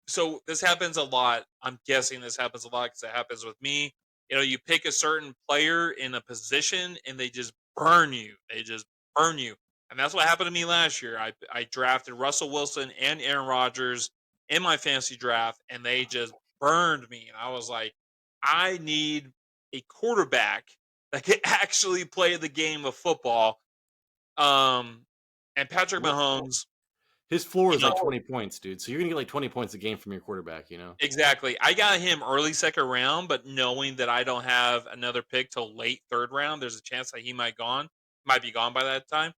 so this happens a lot. I'm guessing this happens a lot because it happens with me. You pick a certain player in a position and they just burn you. They just burn you. And that's what happened to me last year. I drafted Russell Wilson and Aaron Rodgers in my fantasy draft, and they just burned me, and I was like, I need a quarterback that can actually play the game of football. And Patrick Mahomes, His floor you is know, like 20 points, dude. So you're gonna get like 20 points a game from your quarterback, you know? exactly. I got him early second round, but knowing that I don't have another pick till late third round, there's a chance that he might be gone by that time.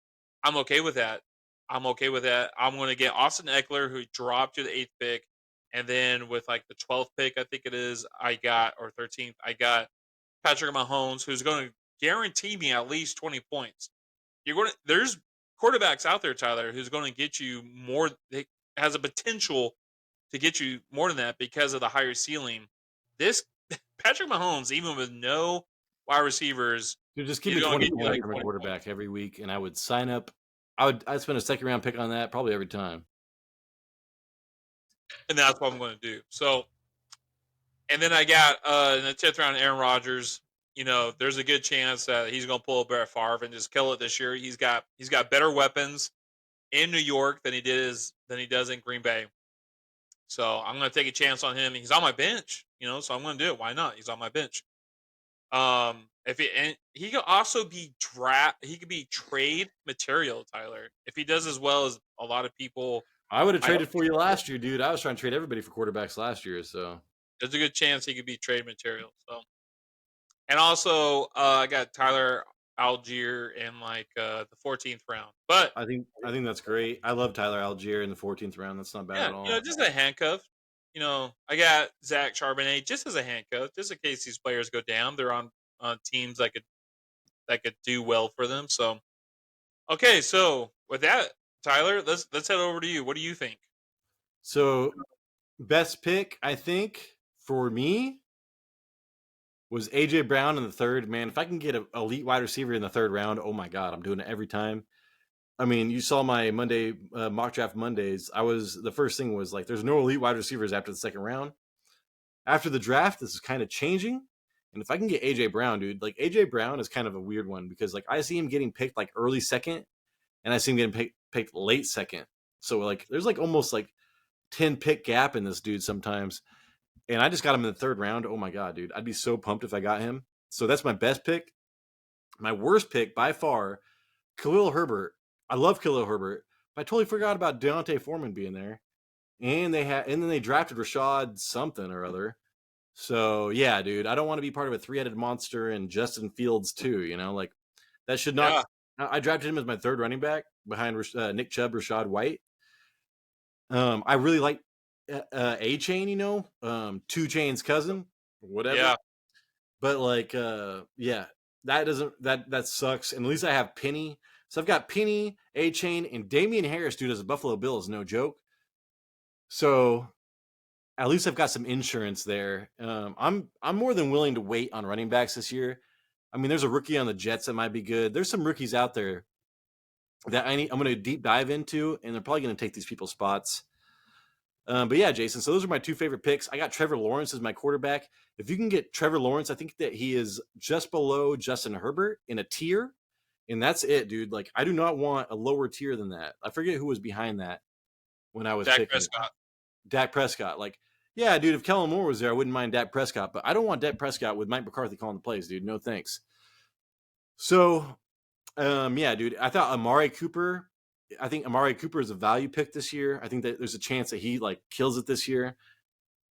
I'm okay with that. I'm okay with that. I'm going to get Austin Eckler, who dropped to the eighth pick, and then with like the 12th pick, I think it is, I got or 13th, I got Patrick Mahomes, who's going to guarantee me at least 20 points. There's quarterbacks out there, Tyler, who's going to get you more. They has a potential to get you more than that because of the higher ceiling. This Patrick Mahomes, even with no wide receivers, Dude, just give he's me going to 20 get you points like from a 20 points. quarterback every week, and I would sign up. I'd spend a second round pick on that probably every time. And that's what I'm going to do. So, and then I got in the 10th round, Aaron Rodgers. There's a good chance that he's going to pull a Brett Favre and just kill it this year. He's got better weapons in New York than he does in Green Bay. So I'm going to take a chance on him. He's on my bench, so I'm going to do it. Why not? He's on my bench. If he and he could also be he could be trade material, Tyler. If he does as well as a lot of people, I would have might traded for you last year, dude. I was trying to trade everybody for quarterbacks last year, so there's a good chance he could be trade material. So, and also, I got Tyler Algier in like the 14th round, but I think that's great. I love Tyler Algier in the 14th round. That's not bad yeah, at all. just a handcuff. I got Zach Charbonnet just as a handcuff, just in case these players go down. They're on teams that could do well for them. So, okay, so with that, Tyler, let's head over to you. What do you think? So best pick, I think, for me was AJ Brown in the third. Man, if I can get an elite wide receiver in the third round, oh my god, I'm doing it every time. I mean, you saw my Monday mock draft Mondays. The first thing was like, there's no elite wide receivers after the second round. After the draft, this is kind of changing. And if I can get AJ Brown, dude, like AJ Brown is kind of a weird one because like I see him getting picked like early second, and I see him getting picked late second. So like there's like almost like 10 pick gap in this dude sometimes. And I just got him in the third round. Oh my god, dude, I'd be so pumped if I got him. So that's my best pick. My worst pick by far, Khalil Herbert. I love Khalil Herbert, but I totally forgot about Deontay Foreman being there. And then they drafted Rashaad something or other. So yeah, dude, I don't want to be part of a three-headed monster and Justin Fields too. Like that should not. Yeah, I drafted him as my third running back behind Nick Chubb, Rachaad White. I really like Achane. 2 Chain's cousin, whatever. yeah, But like, yeah, that sucks. And at least I have Penny. So I've got Penny, Achane, and Damien Harris, dude, as a Buffalo Bill is no joke. So at least I've got some insurance there. I'm more than willing to wait on running backs this year. I mean, there's a rookie on the Jets that might be good. There's some rookies out there that I'm going to deep dive into, and they're probably going to take these people's spots. But yeah, Jason. So those are my 2 favorite picks. I got Trevor Lawrence as my quarterback. If you can get Trevor Lawrence, I think that he is just below Justin Herbert in a tier, and that's it, dude. Like I do not want a lower tier than that. I forget who was behind that when I was Dak picking Prescott. Dak Prescott. Like, yeah, dude, if Kellen Moore was there, I wouldn't mind Dak Prescott, but I don't want Dak Prescott with Mike McCarthy calling the plays, dude. No thanks. So, yeah, dude, I thought Amari Cooper. I think Amari Cooper is a value pick this year. I think that there's a chance that he like kills it this year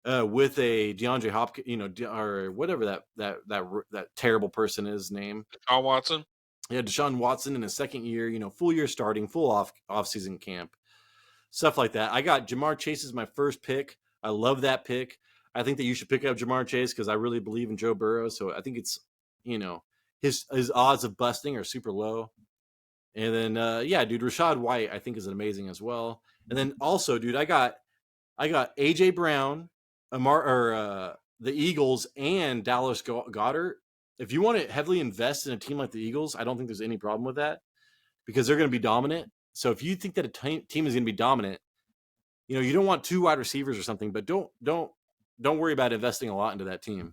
with a DeAndre Hopkins, or whatever that terrible person is name. Deshaun Watson. Yeah, Deshaun Watson in his second year, full year starting, full off season camp, stuff like that. I got Jamar Chase as my first pick. I love that pick. I think that you should pick up Jamar Chase because I really believe in Joe Burrow. So I think it's his odds of busting are super low. And then yeah, dude, Rachaad White I think is amazing as well. And then also, dude, I got AJ Brown, the Eagles, and Dallas Goedert. If you want to heavily invest in a team like the Eagles, I don't think there's any problem with that because they're going to be dominant. So if you think that a team is going to be dominant, you don't want 2 wide receivers or something, but don't worry about investing a lot into that team.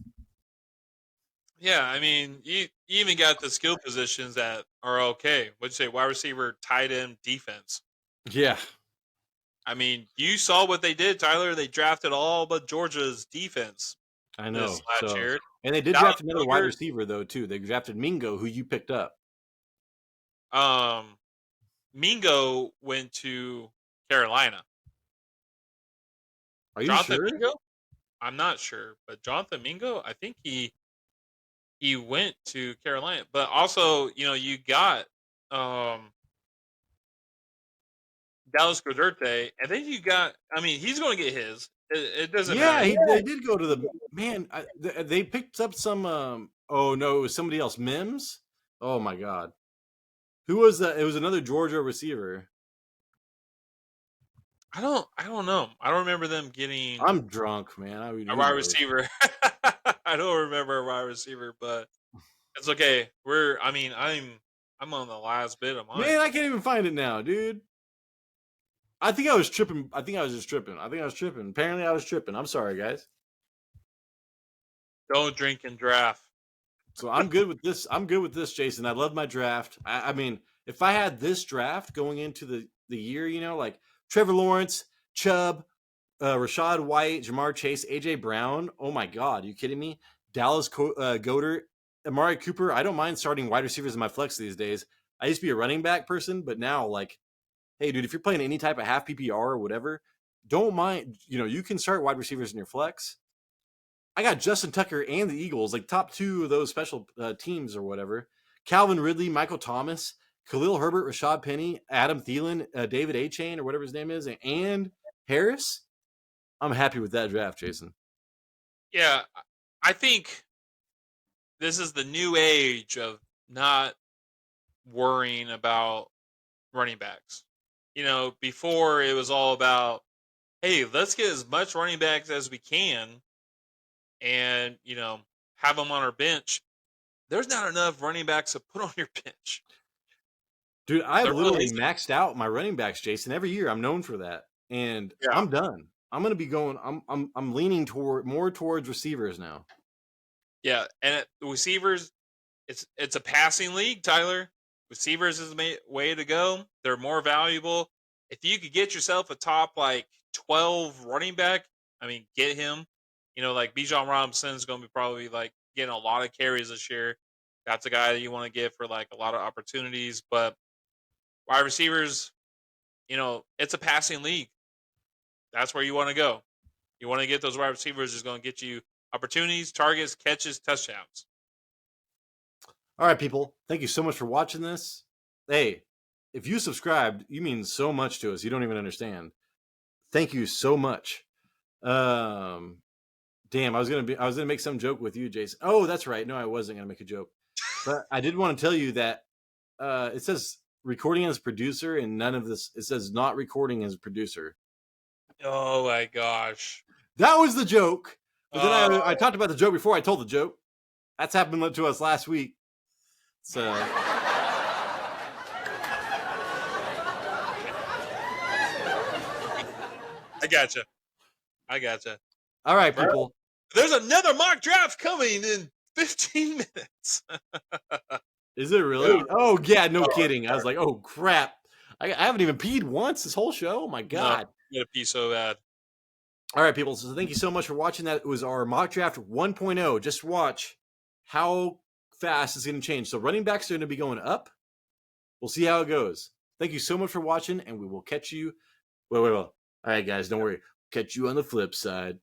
Yeah, I mean, you even got the skill positions that are okay. What'd you say? Wide receiver, tight end, defense. Yeah. I mean, you saw what they did, Tyler. They drafted all but Georgia's defense I this know. last So, year. and they did Dallas draft another wide Goedert, receiver though too. They drafted Mingo, who you picked up. Mingo went to Carolina. Are you Jonathan sure? Mingo? I'm not sure, but Jonathan Mingo, I think he went to Carolina. But also, you got um Dallas Goedert, and then you got. I mean, he's going to get his. It doesn't Yeah, matter. they did go to the man. They picked up some. Oh no, it was somebody else. Mims. Oh my god, who was that? It was another Georgia receiver. I don't know. I don't remember them getting I'm drunk, man. I mean, a who wide knows? receiver. I don't remember a wide receiver, but it's okay. I mean, I'm on the last bit of mine. Man, I can't even find it now, dude. I think I was tripping. I think I was just tripping. Apparently, I was tripping. I'm sorry, guys. Don't drink and draft. So I'm good with this. I'm good with this, Jason. I love my draft. I mean, if I had this draft going into the year, like Trevor Lawrence, Chubb, Rachaad White, Jamar Chase, AJ Brown. Oh my God, are you kidding me? Dallas Goedert, Amari Cooper. I don't mind starting wide receivers in my flex these days. I used to be a running back person, but now, like, hey, dude, if you're playing any type of half PPR or whatever, don't mind. You can start wide receivers in your flex. I got Justin Tucker and the Eagles, like top two of those special teams or whatever. Calvin Ridley, Michael Thomas, Khalil Herbert, Rashaad Penny, Adam Thielen, David Achane, or whatever his name is, and Harris. I'm happy with that draft, Jason. Yeah, I think this is the new age of not worrying about running backs. Before it was all about, hey, let's get as much running backs as we can and, have them on our bench. There's not enough running backs to put on your bench. Dude, I've There really literally isn't. maxed out my running backs, Jason. Every year, I'm known for that, and Yeah. I'm done. I'm gonna be going. I'm leaning more towards receivers now. Yeah. And the receivers, it's a passing league, Tyler. Receivers is the way to go. They're more valuable. If you could get yourself a top like 12 running back, I mean, get him. Like Bijan Robinson is going to be probably like getting a lot of carries this year. That's a guy that you want to get for like a lot of opportunities. But wide receivers, it's a passing league. That's where you want to go. You want to get those wide receivers is going to get you opportunities, targets, catches, touchdowns. All right, people. Thank you so much for watching this. Hey, if you subscribed, you mean so much to us. You don't even understand. Thank you so much. Damn, I was gonna make some joke with you, Jason. Oh, that's right. No, I wasn't gonna make a joke, but I did want to tell you that it says recording as producer, and none of this. It says not recording as producer. Oh my gosh. That was the joke. But then Oh, I talked about the joke before I told the joke. That's happened to us last week. So I gotcha. I gotcha. all right, Bro, people. there's another mock draft coming in 15 minutes. Is it really? Oh yeah, no Oh, kidding. I was like, oh crap. I haven't even peed once this whole show. Oh my no, god. I'm gonna pee so bad. All right, people. So thank you so much for watching. That was our mock draft 1.0. Just watch how fast it's going to change. So running backs are going to be going up. We'll see how it goes. Thank you so much for watching, and we will catch you. Well. All right, guys, don't worry. Catch you on the flip side.